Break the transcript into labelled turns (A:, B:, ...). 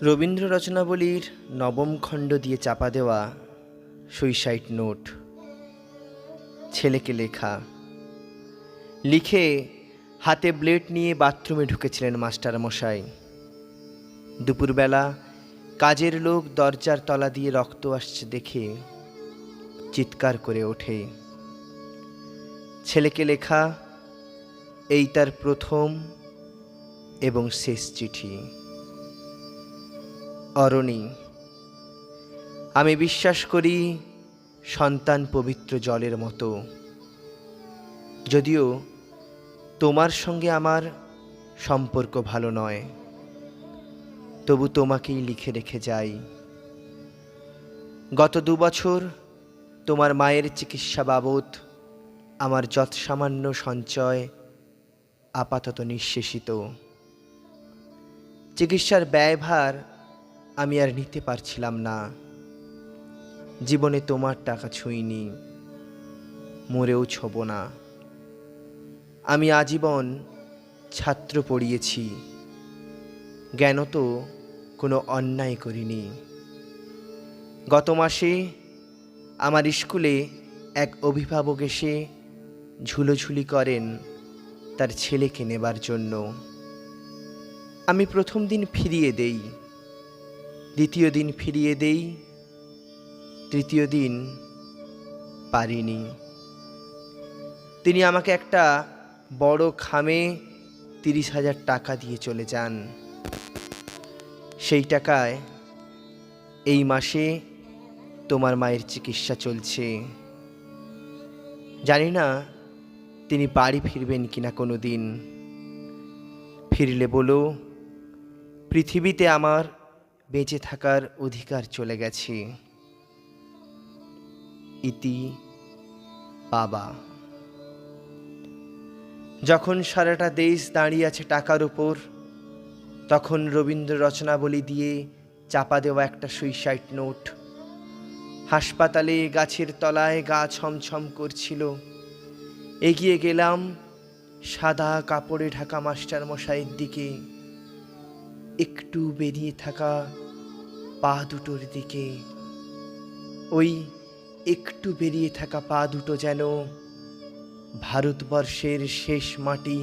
A: রবীন্দ্র রচনাবলীর নবম খণ্ড দিয়ে চাপা দেওয়া সুইসাইড নোট। ছেলেকে লেখা। লিখে হাতে ব্লেড নিয়ে বাথরুমে ঢুকেছিলেন মাস্টারমশাই। দুপুরবেলা কাজের লোক দরজার তলা দিয়ে রক্ত আসছে দেখে চিৎকার করে ওঠে। ছেলেকে লেখা এই তার প্রথম এবং শেষ চিঠি। অরণি, আমি বিশ্বাস করি সন্তান পবিত্র জলের মতো। যদিও তোমার সঙ্গে আমার সম্পর্ক ভালো নয়, তবু তোমাকেই লিখে রেখে যাই। গত 2 বছর তোমার মায়ের চিকিৎসা বাবদ আমার যৎসামান্য সঞ্চয় আপাতত নিঃশেষিত। চিকিৎসার ব্যয়ভার আমি আর নিতে পারছিলাম না। জীবনে তোমার টাকা ছুঁইনি, মরেও ছোব না। আমি আজীবন ছাত্র পড়িয়েছি, জ্ঞান তো কোনো অন্যায় করিনি। গত মাসে আমার স্কুলে এক অভিভাবক এসে ঝুলোঝুলি করেন তার ছেলেকে নেবার জন্য। আমি প্রথম দিন ফিরিয়ে দেই, দ্বিতীয় দিন ফিরিয়ে দেই, তৃতীয় দিন পারিনি। তিনি আমাকে একটা বড় খামে 30,000 টাকা দিয়ে চলে যান। সেই টাকায় এই মাসে তোমার মায়ের চিকিৎসা চলছে। জানি না তিনি বাড়ি ফিরবেন কিনা কোনো দিন। ফিরলে বলো, পৃথিবীতে আমার বেঁচে থাকার অধিকার চলে গেছে। ইতি, বাবা। যখন সারাটা দেশ দাঁড়িয়ে আছে টাকার উপর, তখন রবীন্দ্র রচনাবলী দিয়ে চাপা দেওয়া একটা সুইসাইড নোট। হাসপাতালে গাছের তলায় গা ছমছম করছিল। এগিয়ে গেলাম সাদা কাপড়ে ঢাকা মাস্টারমশাইয়ের দিকে, একটু বেরিয়ে থাকা পা দুটোর দিকে। ওই একটু বেরিয়ে থাকা পা দুটো যেন ভারতবর্ষের শেষ মাটি।